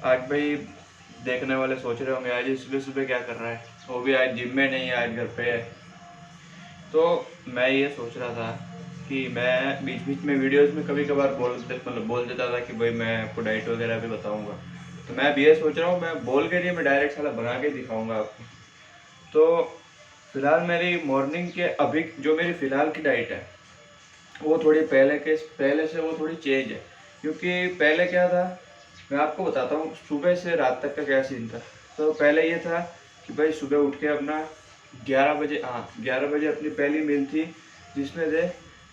आज भाई देखने वाले सोच रहे होंगे आज ये सुबह सुबह क्या कर रहा है, वो भी आज जिम में नहीं है, आज घर पे है। तो मैं ये सोच रहा था कि मैं बीच बीच में वीडियोस में कभी कभार बोल देता था कि भाई मैं आपको डाइट वगैरह भी बताऊंगा। तो मैं भी ये सोच रहा हूँ मैं बोल के नहीं, मैं डायरेक्ट साला बना के दिखाऊंगा आपको। तो फिलहाल मेरी मॉर्निंग के अभी जो मेरी फ़िलहाल की डाइट है वो थोड़ी पहले से वो थोड़ी चेंज है। क्योंकि पहले क्या था, मैं आपको बताता हूँ सुबह से रात तक का क्या सीन था। तो पहले ये था कि भाई सुबह उठ के अपना 11 बजे, हाँ 11 बजे अपनी पहली मील थी, जिसमें थे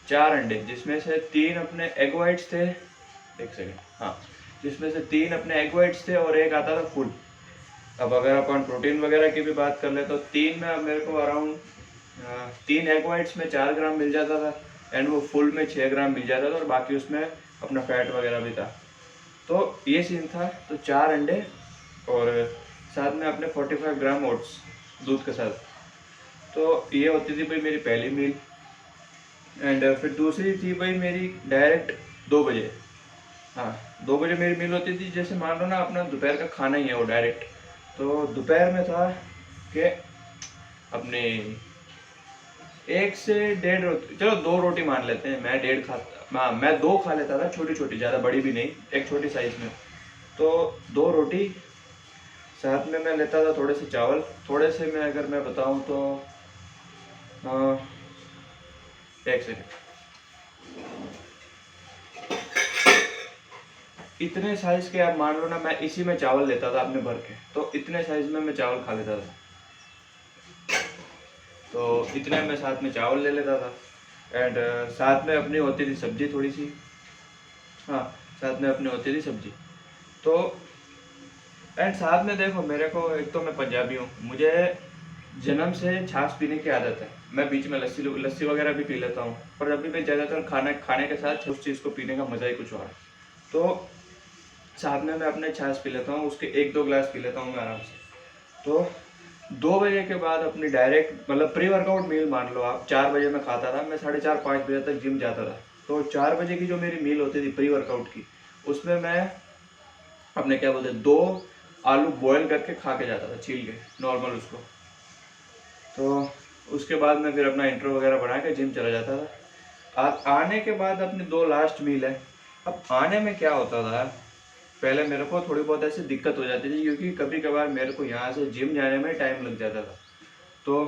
4 अंडे, जिसमें से 3 अपने एग वाइट्स थे। एक सेकेंड, हाँ, जिसमें से 3 अपने एग वाइट्स थे और एक आता था फुल। अब अगर अपन प्रोटीन वगैरह की भी बात कर ले तो 3 में अब मेरे को अराउंड 3 एग वाइट्स में 4 ग्राम मिल जाता था, एंड वो फुल में 6 ग्राम मिल जाता था, और बाकी उसमें अपना फैट वगैरह भी था। तो ये सीन था। तो 4 अंडे और साथ में अपने 45 ग्राम ओट्स दूध के साथ। तो ये होती थी भाई मेरी पहली मील। एंड फिर दूसरी थी भाई मेरी डायरेक्ट 2 बजे। हाँ, 2 बजे मेरी मील होती थी। जैसे मान लो ना अपना दोपहर का खाना ही है वो डायरेक्ट। तो दोपहर में था कि अपने 1 से 1.5 रोटी, चलो 2 रोटी मान लेते हैं, मैं 1.5 खाता, हाँ मैं 2 खा लेता था, छोटी छोटी, ज़्यादा बड़ी भी नहीं, एक छोटी साइज में। तो 2 रोटी, साथ में मैं लेता था थोड़े से चावल। थोड़े से मैं अगर मैं बताऊं तो एक सेकेंड, इतने साइज के आप मान लो ना, मैं इसी में चावल लेता था अपने भर के। तो इतने साइज में मैं चावल खा लेता था। तो इतने में साथ में चावल ले लेता था। एंड साथ में अपनी होती थी सब्जी थोड़ी सी। हाँ, साथ में अपनी होती थी सब्जी। तो एंड साथ में देखो, मेरे को एक तो मैं पंजाबी हूँ, मुझे जन्म से छाछ पीने की आदत है। मैं बीच में लस्सी लस्सी वगैरह भी पी लेता हूँ, पर अभी मैं ज़्यादातर खाना खाने के साथ उस चीज़ को पीने का मज़ा ही कुछ और है। तो साथ में मैं अपने छाछ पी लेता हूँ, उसके 1-2 ग्लास पी लेता हूँ मैं आराम से। तो 2 बजे के बाद अपनी डायरेक्ट मतलब प्री वर्कआउट मील मान लो आप। 4 बजे मैं खाता था, मैं 4:30-5 बजे तक जिम जाता था। तो 4 बजे की जो मेरी मील होती थी प्री वर्कआउट की, उसमें मैं अपने क्या बोलते 2 आलू बॉयल करके खा के जाता था, छील के नॉर्मल उसको। तो उसके बाद मैं फिर अपना इंट्रो वगैरह बना के जिम चला जाता था। आने के बाद अपनी 2 लास्ट मील है। अब आने में क्या होता था, पहले मेरे को थोड़ी बहुत ऐसी दिक्कत हो जाती थी, क्योंकि कभी कभार मेरे को यहाँ से जिम जाने में टाइम लग जाता था। तो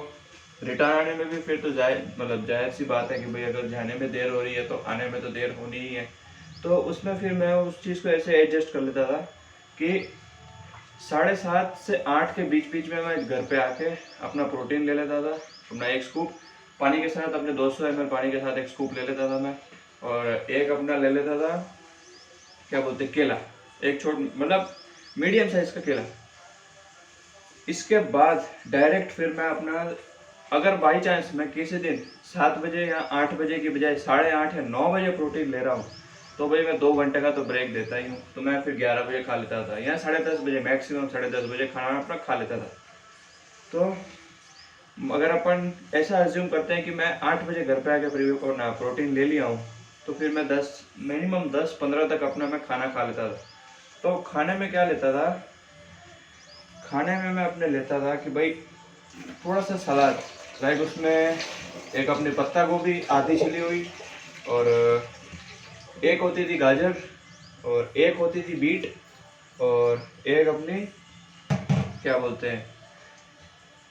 रिटर्न आने में भी फिर तो जाहिर सी बात है कि भाई अगर जाने में देर हो रही है तो आने में तो देर होनी ही है। तो उसमें फिर मैं उस चीज़ को ऐसे एडजस्ट कर लेता था कि 7:30 से 8 के बीच बीच में मैं घर पे आके अपना प्रोटीन ले लेता था, अपना 1 स्कूप पानी के साथ, अपने 200 ml पानी के साथ 1 स्कूप ले लेता था मैं। और एक अपना ले लेता था क्या बोलते केला, एक छोट मतलब मीडियम साइज का केला। इसके बाद डायरेक्ट फिर मैं अपना, अगर बाई चांस मैं किसी दिन 7 बजे या 8 बजे की बजाय 8:30 या 9 बजे प्रोटीन ले रहा हूँ, तो भाई मैं 2 घंटे का तो ब्रेक देता ही हूँ। तो मैं फिर 11 बजे खा लेता था, या 10:30 बजे, मैक्सिमम 10:30 बजे खाना अपना खा लेता था। तो अगर अपन ऐसा अज्यूम करते हैं कि मैं 8 बजे घर पे आके प्रोटीन ले लिया हूँ, तो फिर मैं मिनिमम 10-15 तक अपना मैं खाना खा लेता था। तो खाने में क्या लेता था, खाने में मैं अपने लेता था कि भाई थोड़ा सा सलाद, लाइक उसमें एक अपनी पत्ता गोभी आधी छिली हुई, और एक होती थी गाजर, और एक होती थी बीट, और एक अपनी क्या बोलते हैं,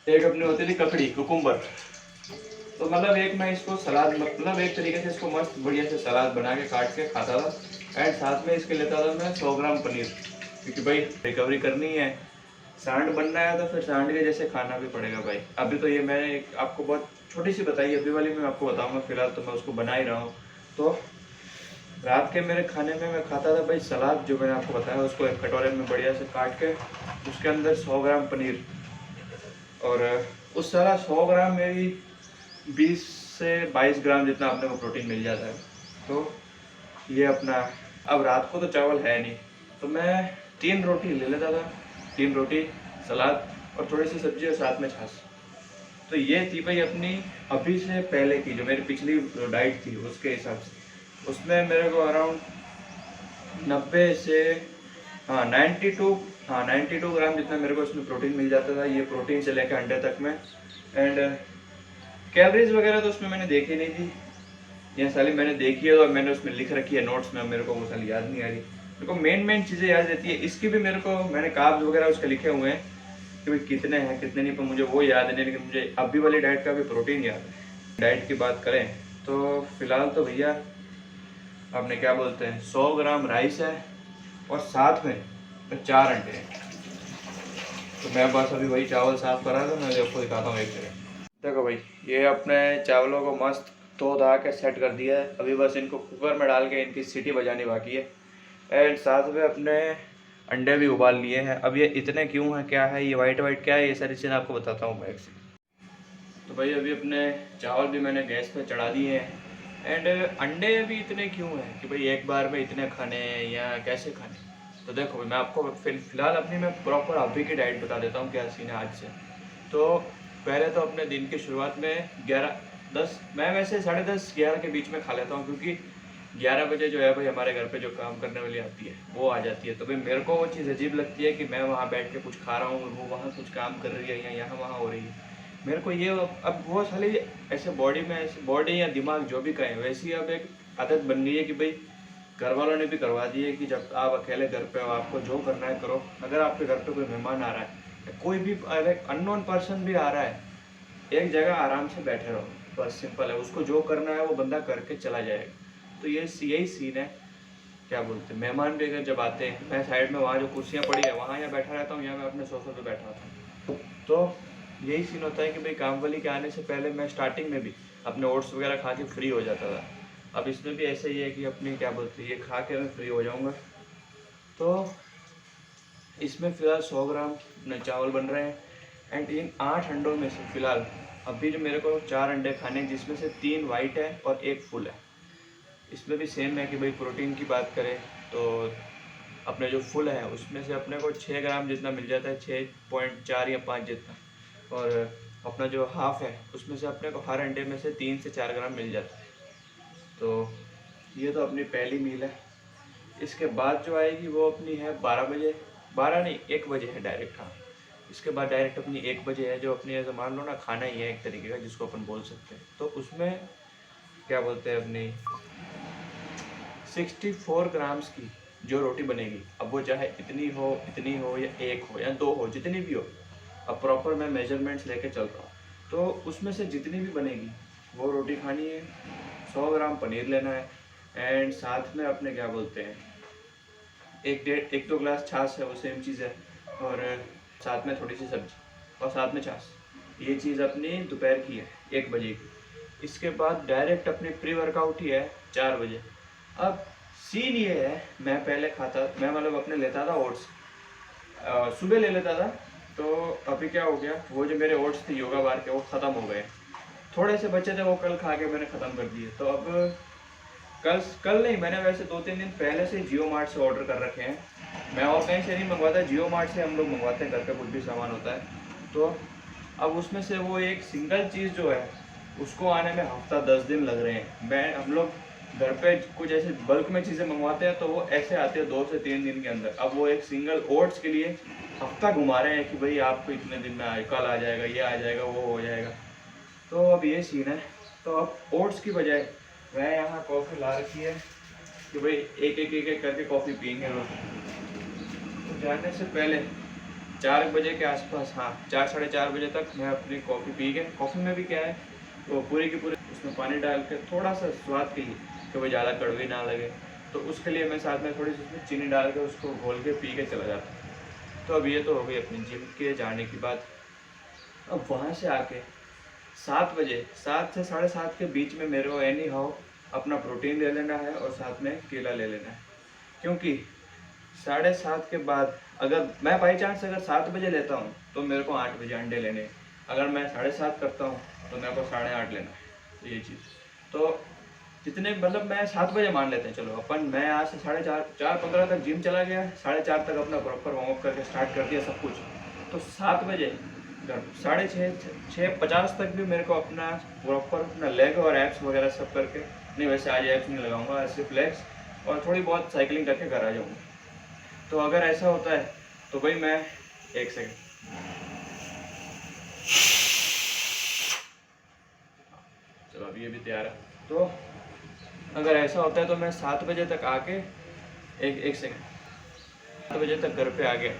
एक अपनी होती थी ककड़ी, कुकुम्बर। तो मतलब एक मैं इसको सलाद, मतलब एक तरीके से इसको मस्त बढ़िया से सलाद बना के काट के खाता था। एंड साथ में इसके लेता था मैं 100 ग्राम पनीर, क्योंकि भाई रिकवरी करनी है, सांड बनना है, तो फिर सांड के जैसे खाना भी पड़ेगा भाई। अभी तो ये मैंने आपको बहुत छोटी सी बताई, अभी वाली मैं आपको बताऊंगा, फिलहाल तो मैं उसको बना ही रहा हूँ। तो रात के मेरे खाने में मैं खाता था भाई सलाद, जो मैंने आपको बताया, उसको एक कटोरे में बढ़िया से काट के, उसके अंदर 100 ग्राम पनीर, और उस सारा 100 ग्राम मेरी 20 से 22 ग्राम जितना अपने को प्रोटीन मिल जाता है। तो ये अपना, अब रात को तो चावल है नहीं, तो मैं 3 रोटी ले लेता था, 3 रोटी, सलाद और थोड़ी सी सब्जी और साथ में छाछ। तो ये थी भाई अपनी अभी से पहले की जो मेरी पिछली डाइट थी, उसके हिसाब से उसमें मेरे को अराउंड 90 से हाँ 92, हाँ 92 ग्राम जितना मेरे को इसमें प्रोटीन मिल जाता था, ये प्रोटीन से लेकर अंडे तक में। एंड कैलोरीज वगैरह तो उसमें मैंने देखी नहीं थी, ये साली मैंने देखी है और मैंने उसमें लिख रखी है नोट्स में, मेरे को वो साली याद नहीं आ रही। मेरे को मेन चीज़ें याद रहती है, इसकी भी मेरे को मैंने कार्ब्स वगैरह उसके लिखे हुए हैं कि भाई कितने हैं कितने नहीं, पर मुझे वो याद नहीं, लेकिन मुझे अभी वाली डाइट का भी प्रोटीन याद है। डाइट की बात करें तो फिलहाल तो भैया आपने क्या बोलते हैं 100 ग्राम राइस है और साथ में 4 अंडे हैं। तो मैं बस अभी वही चावल साफ करा था, मैं आपको दिखाता हूँ एक जगह। देखो भाई ये अपने चावलों को मस्त धो धा के सेट कर दिया है, अभी बस इनको कुकर में डाल के इनकी सीटी बजानी बाकी है। एंड साथ में अपने अंडे भी उबाल लिए हैं। अब ये इतने क्यों हैं, क्या है ये वाइट वाइट क्या है, ये सारी चीज़ें आपको बताता हूँ मैं एक से। तो भाई अभी अपने चावल भी मैंने गैस पे चढ़ा दिए हैं। एंड अंडे अभी इतने क्यों हैं कि भाई एक बार में इतने खाने हैं या कैसे खाने। तो देखो भाई मैं आपको फिलहाल अपनी मैं प्रॉपर अभी की डाइट बता देता हूँ क्या सीन है आज से। तो पहले तो अपने दिन की शुरुआत में 11-10, मैं वैसे 10:30-11 के बीच में खा लेता हूँ, क्योंकि 11 बजे जो है भाई हमारे घर पे जो काम करने वाली आती है वो आ जाती है। तो भाई मेरे को वो चीज़ अजीब लगती है कि मैं वहाँ बैठ के कुछ खा रहा हूँ, वो वहाँ कुछ काम कर रही है या यहाँ वहाँ हो रही है। मेरे को ये अब वो साली ऐसे बॉडी में, ऐसे बॉडी या दिमाग जो भी कहें, वैसी अब एक आदत बन गई है कि भाई घर वालों ने भी करवा दी है कि जब आप अकेले घर पे हो आपको जो करना है करो। अगर आपके घर पे कोई मेहमान आ रहा है, कोई भी अननोन पर्सन भी आ रहा है, एक जगह आराम से बैठे रहो, बस सिंपल है। उसको जो करना है वो बंदा करके चला जाएगा। तो ये यही सीन है, क्या बोलते हैं, मेहमान भी अगर जब आते हैं, मैं साइड में वहाँ जो कुर्सियाँ पड़ी है वहाँ यहाँ बैठा रहता हूँ, या मैं अपने सोफे पे बैठा रहता हूँ। तो यही सीन होता है कि भाई काम वाली के आने से पहले मैं स्टार्टिंग में भी अपने ओट्स वगैरह खा के फ्री हो जाता था। अब इसमें भी ऐसे ही है कि अपनी क्या बोलते हैं, ये खा के मैं फ्री हो जाऊँगा। तो इसमें फ़िलहाल 100 ग्राम चावल बन रहे हैं। एंड इन 8 अंडों में से फ़िलहाल अभी जो मेरे को 4 अंडे खाने हैं, जिसमें से 3 वाइट है और 1 फुल है। इसमें भी सेम है कि भाई प्रोटीन की बात करें तो अपने जो फुल है उसमें से अपने को 6 ग्राम जितना मिल जाता है, 6.4 या 5 जितना। और अपना जो हाफ़ है उसमें से अपने को हर अंडे में से 3 से 4 ग्राम मिल जाता है। तो ये तो अपनी पहली मील है। इसके बाद जो आएगी वो अपनी है 12 बजे, 12 नहीं 1 बजे है डायरेक्ट। हाँ, इसके बाद डायरेक्ट अपनी 1 बजे है, जो अपनी ऐसे मान लो ना खाना ही है एक तरीके का जिसको अपन बोल सकते हैं। तो उसमें क्या बोलते हैं अपनी 64 ग्राम्स की जो रोटी बनेगी, अब वो चाहे इतनी हो या 1 हो या 2 हो, जितनी भी हो, अब प्रॉपर मैं मेजरमेंट्स लेके चल रहा हूँ। तो उसमें से जितनी भी बनेगी वो रोटी खानी है। 100 ग्राम पनीर लेना है। एंड साथ में अपने क्या बोलते हैं 1-2 गिलास छाछ है, वो सेम चीज़ है। और साथ में थोड़ी सी सब्जी और साथ में छाछ। ये चीज़ अपनी दोपहर की है 1 बजे की। इसके बाद डायरेक्ट अपनी प्री वर्कआउट ही है 4 बजे। अब सीन ये है, मैं पहले खाता, मैं मतलब अपने लेता था ओट्स, सुबह ले लेता था। तो अभी क्या हो गया, वो जो मेरे ओट्स थे योगा बार के वो ख़त्म हो गए। थोड़े से बचे थे वो कल खा के मैंने ख़त्म कर दिए। तो अब कल नहीं, मैंने वैसे 2-3 दिन पहले से जियो मार्ट से ऑर्डर कर रखे हैं। मैं और कहीं से नहीं मंगवाता, जियो मार्ट से हम लोग मंगवाते हैं, घर पे कुछ भी सामान होता है। तो अब उसमें से वो एक सिंगल चीज़ जो है उसको आने में हफ्ता 10 दिन लग रहे हैं। हम लोग घर पे कुछ ऐसे बल्क में चीज़ें मंगवाते हैं तो वो ऐसे आते हैं 2 से 3 दिन के अंदर। अब वो एक सिंगल ओट्स के लिए हफ्ता घुमा रहे हैं कि भाई आपको इतने दिन में कल आ जाएगा, ये आ जाएगा, वो हो जाएगा। तो अब ये सीन है। तो अब ओट्स की बजाय मैं यहाँ कॉफ़ी ला रखी है कि भाई एक करके कॉफ़ी पियेंगे रोज़। तो जाने से पहले 4 बजे के आसपास, हाँ 4-4:30 बजे तक मैं अपनी कॉफ़ी पी के, कॉफ़ी में भी क्या है वो पूरी की पूरी उसमें पानी डाल के थोड़ा सा स्वाद के लिए कि वो ज़्यादा कड़वी ना लगे, तो उसके लिए मैं साथ में थोड़ी सी उसमें चीनी डाल के उसको घोल के पी के चला जाता हूँ। तो अब ये तो हो गई अपनी जिम के जाने की बात। अब वहाँ से आके 7 बजे, 7 से 7:30 के बीच में मेरे को एनी हाउ अपना प्रोटीन ले लेना है और साथ में केला ले लेना है। क्योंकि 7:30 के बाद अगर मैं बाई चांस अगर 7 बजे लेता हूँ तो मेरे को 8 बजे अंडे लेने हैं। अगर मैं 7:30 करता हूँ तो मेरे को 8:30 लेना है। तो ये चीज़ तो जितने मतलब मैं 7 बजे मान लेते हैं, चलो अपन मैं आज से 4:15 तक जिम चला गया, 4:30 तक अपना प्रॉपर वार्म अप करके स्टार्ट कर दिया सब कुछ। तो 7 बजे 6:50 तक भी मेरे को अपना प्रॉपर अपना लेग और एब्स वगैरह सब करके, नहीं वैसे आज एब्स नहीं लगाऊंगा, सिर्फ लेग्स और थोड़ी बहुत साइकिलिंग करके घर आ जाऊँगा। तो अगर ऐसा होता है तो भाई मैं एक सेकंड, चलो अभी ये भी तैयार है। तो अगर ऐसा होता है तो मैं 7 बजे तक आके एक सेकंड 7 बजे तक घर पे आ गया,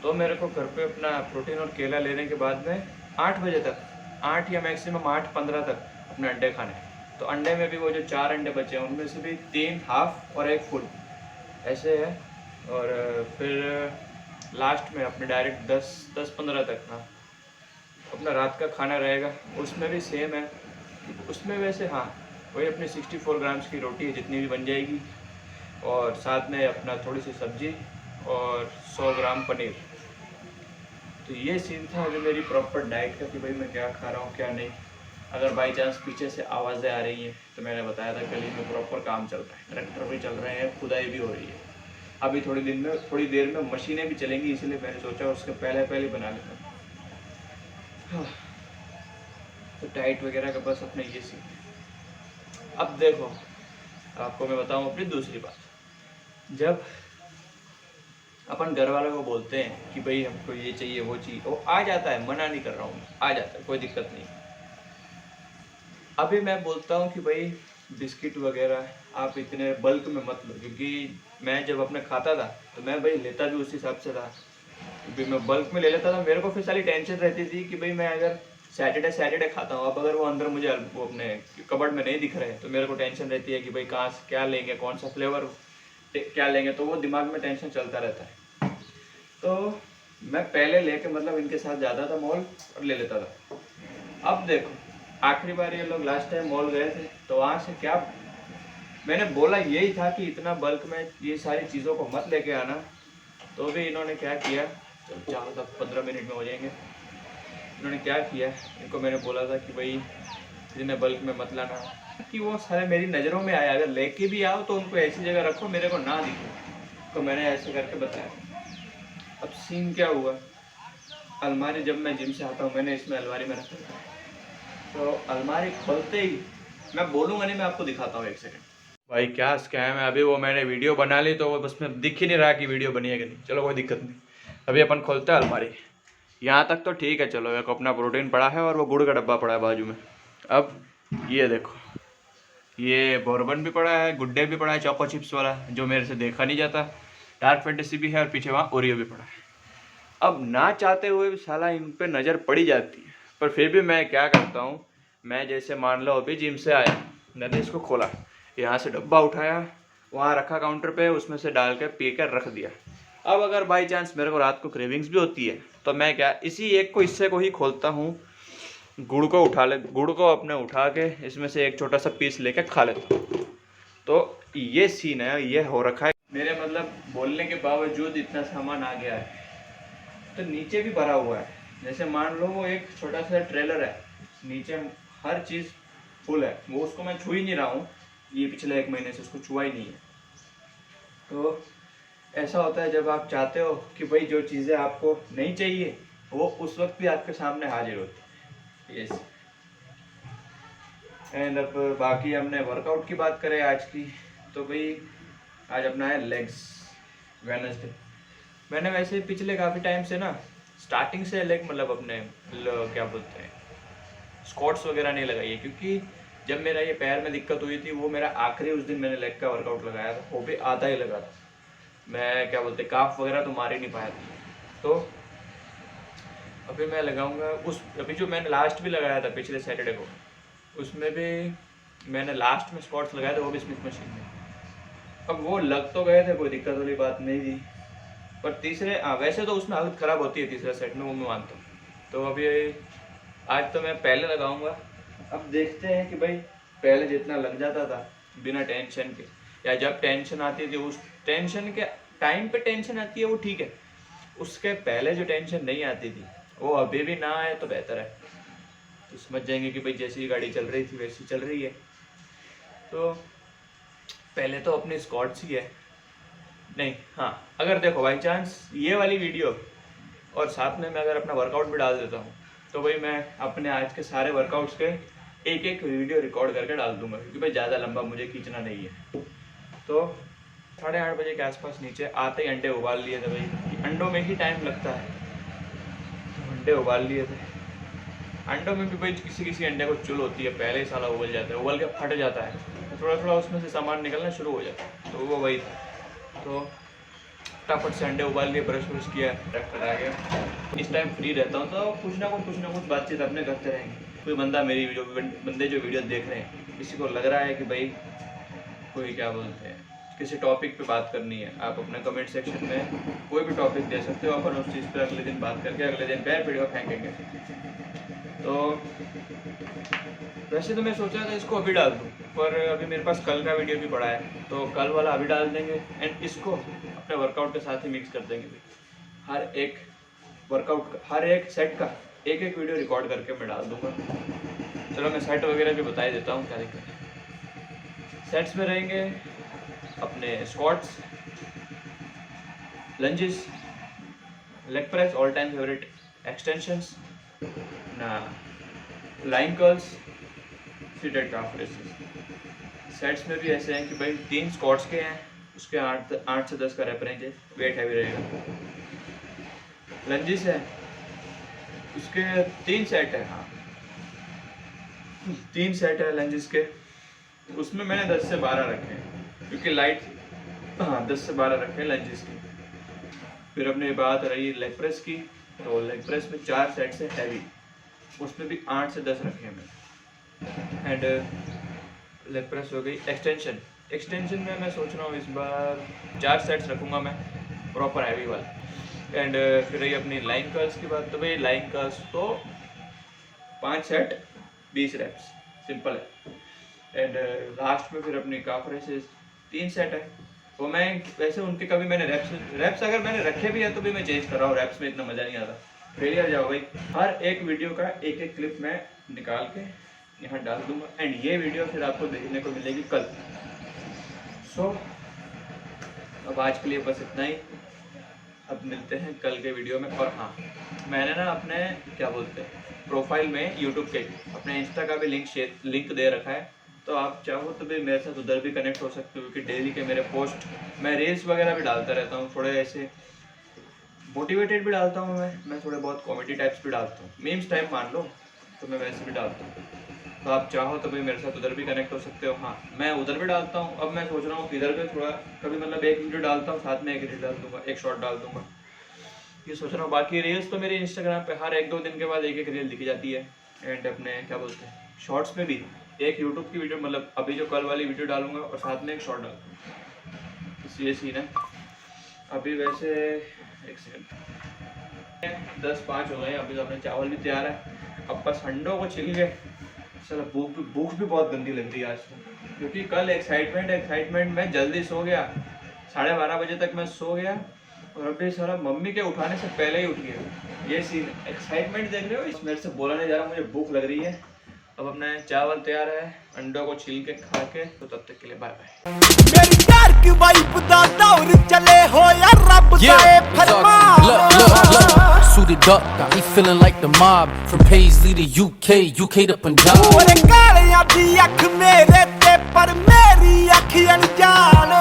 तो मेरे को घर पे अपना प्रोटीन और केला लेने के बाद में 8 बजे तक, 8 या मैक्सिमम 8:15 तक अपने अंडे खाने। तो अंडे में भी वो जो 4 अंडे बचे हैं उनमें से भी 3 हाफ और 1 फुल ऐसे है। और फिर लास्ट में अपने डायरेक्ट 10-15 तक हाँ अपना रात का खाना रहेगा, उसमें भी सेम है। उसमें वैसे हाँ वही अपनी 64 ग्राम्स की रोटी है जितनी भी बन जाएगी, और साथ में अपना थोड़ी सी सब्जी और 100 ग्राम पनीर। तो ये सीन था अभी मेरी प्रॉपर डाइट का कि भाई मैं क्या खा रहा हूँ क्या नहीं। अगर बाई चांस पीछे से आवाज़ें आ रही हैं तो मैंने बताया था गली में प्रॉपर काम चल रहा है, ट्रैक्टर भी चल रहे हैं, खुदाई भी हो रही है। अभी थोड़ी देर में मशीनें भी चलेंगी, इसलिए मैंने सोचा उसके पहले बना लेता हूँ। हाँ, तो डाइट वगैरह का बस अपने ये सीन है। अब देखो आपको मैं बताऊँ अपनी दूसरी बात। जब अपन घर वालों को बोलते हैं कि भाई हमको ये चाहिए वो चाहिए, वो आ जाता है, मना नहीं कर रहा हूँ, आ जाता है, कोई दिक्कत नहीं। अभी मैं बोलता हूँ कि भाई बिस्किट वगैरह आप इतने बल्क में मत लो, क्योंकि मैं जब अपने खाता था तो मैं भाई लेता भी उस हिसाब से था, क्योंकि मैं बल्क में ले लेता था। मेरे को फिर सारी टेंशन रहती थी कि भाई मैं अगर सैटरडे खाता हूँ, अब अगर वो अंदर मुझे वो अपने कबर्ड में नहीं दिख रहे तो मेरे को टेंशन रहती है कि भाई कहाँ से क्या लेंगे, कौन सा फ्लेवर क्या लेंगे, तो वो दिमाग में टेंशन चलता रहता है। तो मैं पहले लेके मतलब इनके साथ जाता था मॉल और ले लेता था। अब देखो आखिरी बार ये लोग लास्ट टाइम मॉल गए थे तो वहाँ से क्या मैंने बोला यही था कि इतना बल्क में ये सारी चीज़ों को मत लेके आना, तो भी इन्होंने क्या किया, चलो चाहो तो 15 मिनट में हो जाएंगे। इन्होंने क्या किया, इनको मैंने बोला था कि भाई जिन्हें बल्क में मत लाना, कि वो सारे मेरी नज़रों में आया, अगर लेके भी आओ तो उनको ऐसी जगह रखो मेरे को ना दिखे। तो मैंने ऐसे करके बताया। अब सीन क्या हुआ, अलमारी जब मैं जिम से आता हूँ मैंने इसमें अलमारी में रखा था, तो अलमारी खोलते ही मैं बोलूँगा नहीं, मैं आपको दिखाता हूँ एक सेकंड। भाई क्या स्कैम है, अभी वो मैंने वीडियो बना ली तो वो बस में दिख ही नहीं रहा कि वीडियो बनी है कि नहीं। चलो कोई दिक्कत नहीं, अभी अपन खोलते हैं अलमारी। यहाँ तक तो ठीक है, चलो एक अपना प्रोटीन पड़ा है और वो गुड़ का डब्बा पड़ा है बाजू में। अब ये देखो, ये बोरबन भी पड़ा है, गुड्डे भी पड़ा है, चोको चिप्स वाला जो मेरे से देखा नहीं जाता, डार्क फैंटेसी भी है और पीछे वहाँ ओरियो भी पड़ा है। अब ना चाहते हुए भी साला इन पे नज़र पड़ी जाती है, पर फिर भी मैं क्या करता हूँ, मैं जैसे मान लो अभी जिम से आया, मैंने इसको खोला, यहाँ से डब्बा उठाया, वहाँ रखा काउंटर पे, उसमें से डाल के पी कर रख दिया। अब अगर बाई चांस मेरे को रात को क्रेविंग्स भी होती है तो मैं क्या इसी एक को हिस्से को ही खोलता हूँ, गुड़ को अपने उठा के इसमें से एक छोटा सा पीस लेके खा लेता हूँ। तो ये सीन है, ये हो रखा है मेरे मतलब बोलने के बावजूद इतना सामान आ गया है। तो नीचे भी भरा हुआ है, जैसे मान लो वो एक छोटा सा ट्रेलर है, नीचे हर चीज़ फुल है, वो उसको मैं छू ही नहीं रहा हूँ, ये पिछले 1 महीने से उसको छुआ ही नहीं है। तो ऐसा होता है जब आप चाहते हो कि भाई जो चीज़ें आपको नहीं चाहिए वो उस वक्त भी आपके सामने हाजिर होती है। यस। एंड अब बाकी हमने वर्कआउट की बात करें आज की, तो भाई आज अपना है लेग्स वेडनेसडे। मैंने वैसे पिछले काफ़ी टाइम से ना स्टार्टिंग से लेग मतलब अपने क्या बोलते हैं स्क्वाट्स वगैरह नहीं लगाई है, क्योंकि जब मेरा ये पैर में दिक्कत हुई थी वो मेरा आखिरी उस दिन मैंने लेग का वर्कआउट लगाया था, वो भी आधा ही लगा था। मैं क्या बोलते काफ वगैरह तो मार ही नहीं पाया था। तो अभी मैं लगाऊंगा अभी जो मैंने लास्ट भी लगाया था पिछले सैटरडे को, उसमें भी मैंने लास्ट में स्क्वाट्स लगाए थे, वो भी स्मिथ मशीन में। अब वो लग तो गए थे, कोई दिक्कत वाली बात नहीं थी, पर तीसरे वैसे तो उसमें हालत ख़राब होती है तीसरे सेट में, वो मैं मानता हूँ। तो अभी आज तो मैं पहले लगाऊंगा। अब देखते हैं कि भाई पहले जितना लग जाता था बिना टेंशन के, या जब टेंशन आती थी उस टेंशन के टाइम पे टेंशन आती है वो ठीक है, उसके पहले जो टेंशन नहीं आती थी वो अभी भी ना आए तो बेहतर है। तो समझ जाएंगे कि भाई जैसी गाड़ी चल रही थी वैसी चल रही है। तो पहले तो अपनी स्क्वाट्स ही है नहीं, हाँ अगर देखो बाई चांस ये वाली वीडियो और साथ में मैं अगर अपना वर्कआउट भी डाल देता हूँ तो भाई मैं अपने आज के सारे वर्कआउट्स के एक वीडियो रिकॉर्ड करके डाल दूंगा, क्योंकि भाई ज़्यादा लंबा मुझे खींचना नहीं है। तो 8:30 बजे के आसपास नीचे आते ही अंडे उबाल लिए थे भाई, अंडों में ही टाइम लगता है, तो अंडे उबाल लिए थे। अंडों में भी भाई किसी किसी अंडे को चुल होती है, पहले ही साला उबल जाता है, उबल के फट जाता है, तो थोड़ा थोड़ा उसमें से सामान निकलना शुरू हो जाता है, तो वो वही था। तो फटाफट से अंडे उबाल लिए, ब्रश व्रश किया, रख आ गया। इस टाइम फ्री रहता हूँ तो कुछ ना कुछ बातचीत अपने करते रहेंगे। कोई बंदा मेरी बंदे जो वीडियो देख रहे हैं, किसी को लग रहा है कि भाई कोई क्या बोलते हैं किसी टॉपिक पे बात करनी है, आप अपने कमेंट सेक्शन में कोई भी टॉपिक दे सकते हो, अपन उस चीज़ पे अगले दिन बात करके अगले दिन पे वीडियो फेंकेंगे। तो वैसे तो मैं सोचा था इसको अभी डाल दूँ, पर अभी मेरे पास कल का वीडियो भी पड़ा है, तो कल वाला अभी डाल देंगे एंड इसको अपने वर्कआउट के साथ ही मिक्स कर देंगे। हर एक वर्कआउट का, हर एक सेट का एक एक वीडियो रिकॉर्ड करके मैं डाल दूँगा। चलो मैं सेट वगैरह भी बता ही देता हूँ क्या दिक्कत है। सेट्स में रहेंगे अपने squats, lunges, leg press, all time favourite, extensions ना, लाइन कर्ल्स, सीटेड काफ रेसेस। सेट्स में भी ऐसे हैं कि भाई 3 स्क्वाट्स के हैं, उसके 8 से 10 का रेप रेंज है, वेट हैवी रहेगा। लंजेस है, उसके 3 सेट है, हाँ 3 सेट है लंजेस के, उसमें मैंने 10 से 12 रखे हैं क्योंकि लाइट, हाँ 10 से 12 रखे हैं लंजेस की। फिर अपने बात रही लेग प्रेस की, तो लेग प्रेस में 4 सेट्स है हैवी, उसमें भी 8 से 10 रखे हैं मैंने। एंड लेग प्रेस हो गई। एक्सटेंशन में मैं सोच रहा हूँ इस बार 4 सेट्स रखूँगा मैं, प्रॉपर हैवी वाला। एंड फिर रही अपनी लाइन कर्ल्स की बात, तो भाई लाइन कर्ल्स तो 5 सेट 20 रेप्स, सिंपल है। एंड लास्ट में फिर अपनी काफ रेसेस 3 सेट है, वो मैं वैसे उनके कभी मैंने रेप्स अगर मैंने रखे भी है तो भी मैं चेंज कर रहा हूँ, रेप्स में इतना मज़ा नहीं आता, फेलियर जाओ भाई। हर एक वीडियो का एक एक क्लिप मैं निकाल के यहाँ डाल दूंगा एंड ये वीडियो फिर आपको देखने को मिलेगी कल। सो अब आज के लिए बस इतना ही, अब मिलते हैं कल के वीडियो में। और हाँ, मैंने ना अपने क्या बोलते हैं प्रोफाइल में यूट्यूब के अपने इंस्टा का भी लिंक दे रखा है, तो आप चाहो तो भी मेरे साथ उधर भी कनेक्ट हो सकते हो, क्योंकि डेली के मेरे पोस्ट, मैं रील्स वगैरह भी डालता रहता हूँ, थोड़े ऐसे मोटिवेटेड भी डालता हूँ, मैं थोड़े बहुत कॉमेडी टाइप्स भी डालता हूँ, मीम्स टाइप मान लो, तो मैं वैसे भी डालता हूँ। तो आप चाहो तो भी मेरे साथ उधर भी कनेक्ट हो सकते हो। हाँ, मैं उधर भी डालता हूँ, अब मैं सोच रहा हूँ इधर भी थोड़ा कभी मतलब एक वीडियो डालता हूँ, साथ में एक रील डाल दूँगा, एक शॉर्ट डाल दूँगा, ये सोच रहा हूँ। बाकी रील्स तो मेरे इंस्टाग्राम पे हर 1-2 दिन के बाद एक रील दिखी जाती है। एंड अपने क्या बोलते हैं शॉर्ट्स में भी एक यूट्यूब की वीडियो, मतलब अभी जो कल वाली वीडियो डालूंगा और साथ में एक शॉर्ट डालूंगा, ये सीन है। अभी वैसे एक सेकंड 10:05 हो गए, अभी तो अपने चावल भी तैयार है, अब बस अंडों को छिल के। चलो भूख भी बहुत गंदी लग रही है आज तो, क्योंकि कल एक्साइटमेंट में जल्दी सो गया, 12:30 बजे तक मैं सो गया और अभी सारा मम्मी के उठाने से पहले ही उठ गया। ये सीन एक्साइटमेंट देख रहे हो, इस मेरे से बोला नहीं जा रहा, मुझे भूख लग रही है। अब अपना चावल तैयार है, अंडों को छील के खा के, तो तब तक के लिए बाय बाय। मेरी प्यार की वाइफ दा दौर चले हो या रब दा फरमान। Suited up, got me feeling like the mob. From Paisley to UK to Punjab. ओरे कालियां दी अख मेरे ते पर मेरी अख अनजान।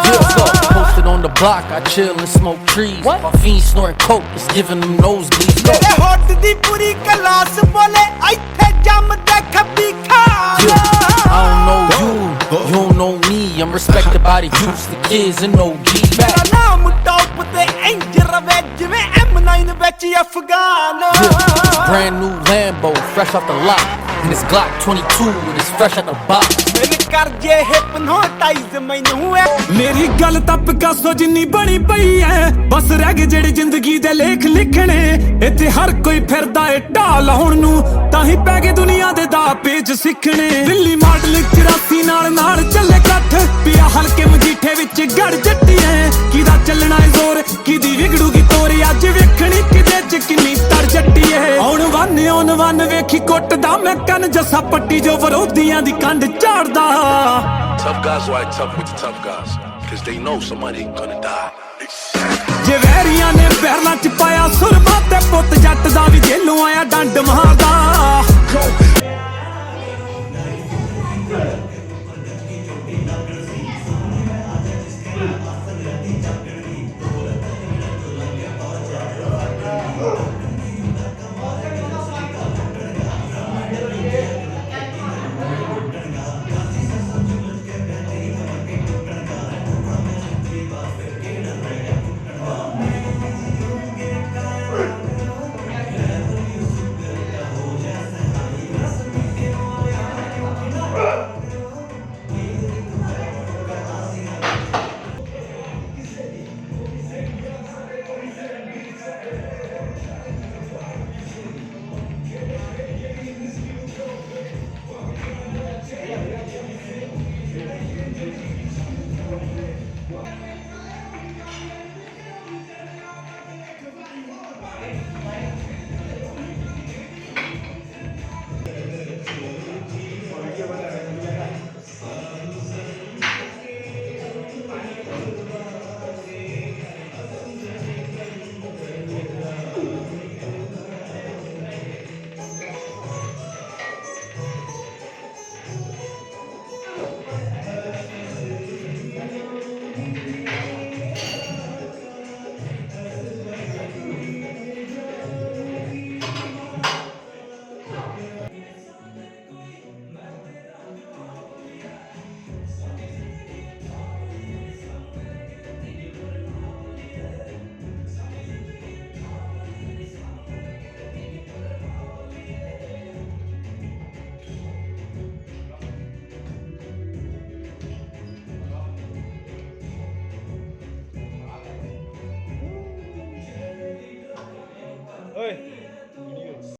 Posted on the block, I chill and smoke trees. My fiends snorting coke, it's giving them nosebleeds. मेरे होठ दी पूरी क्लास बोले इत्थे जम दे खब्बी Khan. I don't know you, you don't know me. I'm respected by the youths, the kids and OGs. मेरा नाम top ते इंज रवे जिवें M9 which Afghan. Brand new Lambo, fresh off the lot. And it's Glock 22, and it's fresh out the box. मेरे कर जे hypnotise मैनू है। मेरी गल ਤਾਂ ਪਿਕਾਸੋ ਜਿੰਨੀ ਬਣੀ ਪਈ ਐ, ਬਸ ਰਹਿ ਗਏ ਜਿਹੜੇ ਜ਼ਿੰਦਗੀ ਦੇ ਲੇਖ ਲਿਖਣੇ। ਇੱਥੇ ਹਰ ਕੋਈ ਫਿਰਦਾ ਏ ਢਾਲ ਲਾਉਣ ਨੂੰ, ਤਾਂ ਹੀ ਪੈ ਗਏ ਦੁਨੀਆ ਦੇ ਦਾ ਪੇਜ ਸਿੱਖਣੇ। ਦਿੱਲੀ ਮਾਡਲ 84 ਨਾਲ ਚੱਲੇ ਇਕੱਠ, ਪਿਆ ਹਲਕੇ ਮਜੀਠੇ ਵਿੱਚ ਗੜ ਜੱਟੀ ਐ। ਕਿਹਦਾ ਚੱਲਣਾ ਏ ਜ਼ੋਰ, ਕਿਹਦੀ ਵਿਗੜੂਗੀ ਤੋਰ, ਅੱਜ ਵੇਖਣੀ ਕਿਦੇ ਚ ਕਿੰਨੀ ਤੜ ਜੱਟੀ ਐ। ਆਉਣ ਵੰਨ ਵੇਖੀ ਕੁੱਟਦਾ ਮੈਂ ਕੰਨ ਜੱਸਾ ਪੱਟੀ, ਜੋ ਵਿਰੋਧੀਆਂ ਦੀ ਕੰਡ ਝਾੜਦਾ। Tough guys ride tough with the tough guys, cause they know somebody gonna die. ਜੇ ਵੈਰੀਆਂ ਨੇ ਬਹਿਰਲਾਂ ਚ